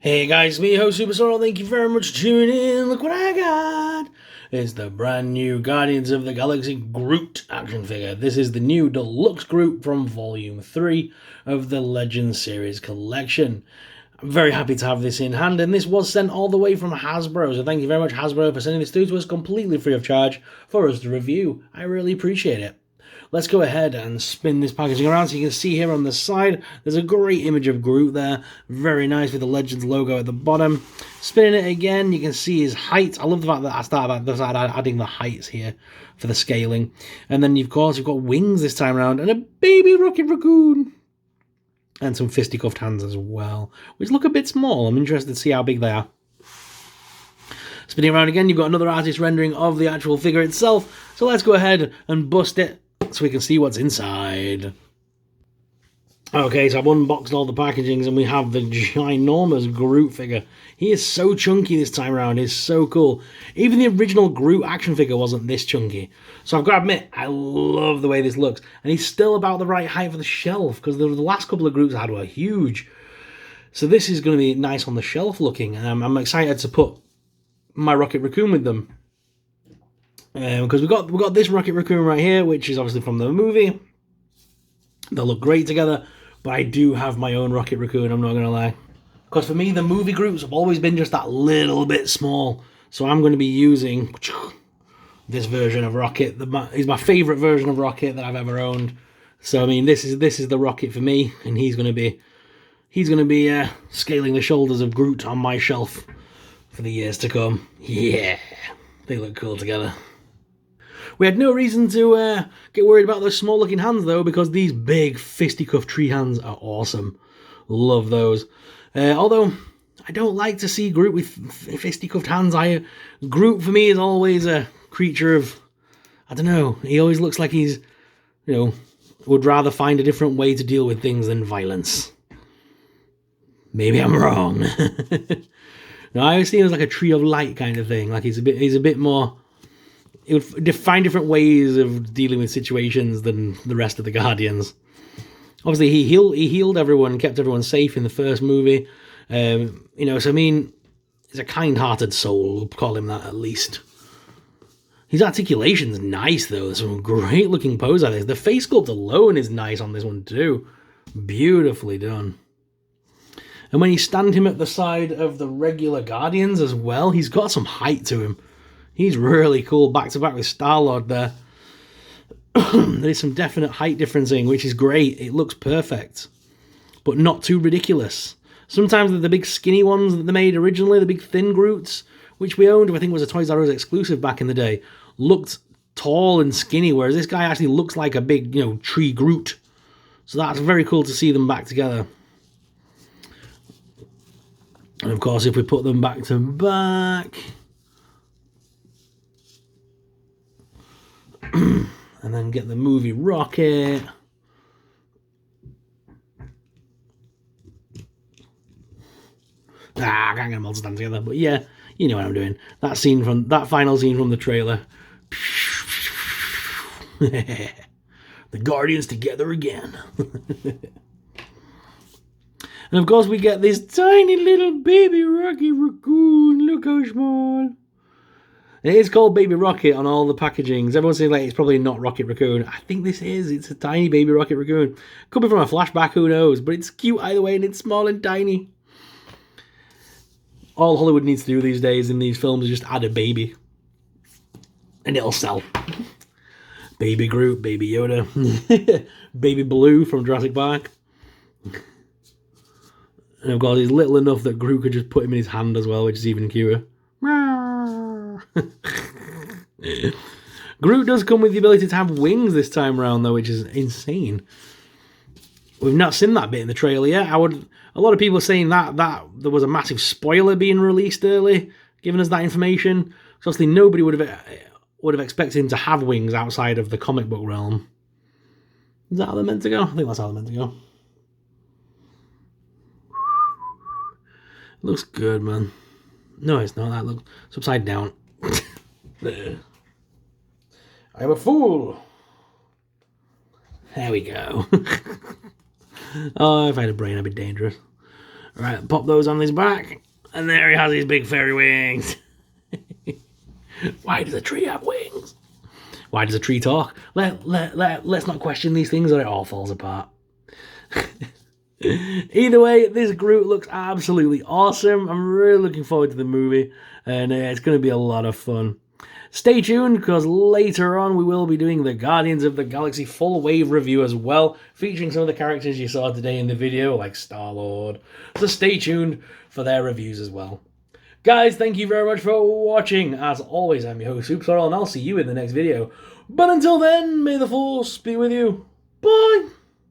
Hey guys, me, host Super Sorrel. Thank you very much for tuning in. Look what I got! It's the brand new Guardians of the Galaxy Groot action figure. This is the new Deluxe Groot from Volume 3 of the Legends series collection. I'm very happy to have this in hand, and this was sent all the way from Hasbro, so thank you very much, Hasbro, for sending this through to us completely free of charge for us to review. I really appreciate it. Let's go ahead and spin this packaging around so you can see here on the side. There's a great image of Groot there. Very nice with the Legends logo at the bottom. Spinning it again, you can see his height. I love the fact that I started adding the heights here for the scaling. And then, of course, you've got wings this time around and a baby Rocket Raccoon. And some fisticuffed hands as well, which look a bit small. I'm interested to see how big they are. Spinning around again, you've got another artist rendering of the actual figure itself. So let's go ahead and bust it so we can see what's inside. Okay, so I've unboxed all the packagings and we have the ginormous Groot figure. He is so chunky this time around. He's so cool. Even the original Groot action figure wasn't this chunky. So I've got to admit, I love the way this looks. And he's still about the right height for the shelf, because the last couple of Groots I had were huge. So this is going to be nice on the shelf looking. And I'm excited to put my Rocket Raccoon with them. Because we got this Rocket Raccoon right here, which is obviously from the movie. They'll look great together, but I do have my own Rocket Raccoon, I'm not going to lie. Because for me, the movie Groots have always been just that little bit small. So I'm going to be using this version of Rocket. He's my favourite version of Rocket that I've ever owned. So I mean, this is the Rocket for me, and he's going to be scaling the shoulders of Groot on my shelf for the years to come. Yeah, they look cool together. We had no reason to get worried about those small-looking hands, though, because these big fisticuff tree hands are awesome. Love those. Although, I don't like to see Groot with fisticuffed hands. Groot, for me, is always a creature of, I don't know, he always looks like he's, would rather find a different way to deal with things than violence. Maybe I'm wrong. No, I always see him as like a tree of light kind of thing. Like he's a bit more. He would find different ways of dealing with situations than the rest of the Guardians. Obviously, he healed everyone, kept everyone safe in the first movie. So I mean, he's a kind-hearted soul. We'll call him that at least. His articulation's nice, though. There's some great-looking pose on this. The face sculpt alone is nice on this one too. Beautifully done. And when you stand him at the side of the regular Guardians as well, he's got some height to him. He's really cool, back-to-back with Star-Lord there. There's some definite height differencing, which is great. It looks perfect, but not too ridiculous. Sometimes the big skinny ones that they made originally, the big thin Groots, which we owned, I think was a Toys R Us exclusive back in the day, looked tall and skinny, whereas this guy actually looks like a big, tree Groot. So that's very cool to see them back together. And of course, if we put them back to back, and then get the movie Rocket. I can't get them all to stand together, but yeah, you know what I'm doing. That final scene from the trailer. The Guardians together again. And of course we get this tiny little baby Rocket Raccoon. Look how small. It is called Baby Rocket on all the packagings. Everyone's saying it's probably not Rocket Raccoon. I think this is. It's a tiny baby Rocket Raccoon. Could be from a flashback, who knows? But it's cute either way, and it's small and tiny. All Hollywood needs to do these days in these films is just add a baby. And it'll sell. Baby Groot, Baby Yoda, Baby Blue from Jurassic Park. And of course, he's little enough that Groot could just put him in his hand as well, which is even cuter. Groot does come with the ability to have wings this time around, though, which is insane. We've not seen that bit in the trailer yet. A lot of people are saying that there was a massive spoiler being released early, giving us that information. So obviously nobody would have expected him to have wings outside of the comic book realm. Is that how they're meant to go? I think that's how they're meant to go. Looks good, man. No, it's not. That looks upside down. I'm a fool. There we go. Oh, if I had a brain, I'd be dangerous. Right, pop those on his back, and there he has his big fairy wings. Why does a tree have wings? Why does a tree talk? Let's not question these things or it all falls apart. Either way, this Groot looks absolutely awesome. I'm really looking forward to the movie, and it's going to be a lot of fun. Stay tuned, because later on we will be doing the Guardians of the Galaxy full wave review as well, featuring some of the characters you saw today in the video, like Star-Lord. So stay tuned for their reviews as well. Guys, thank you very much for watching. As always, I'm your host, Soupsorrel, and I'll see you in the next video. But until then, may the Force be with you. Bye!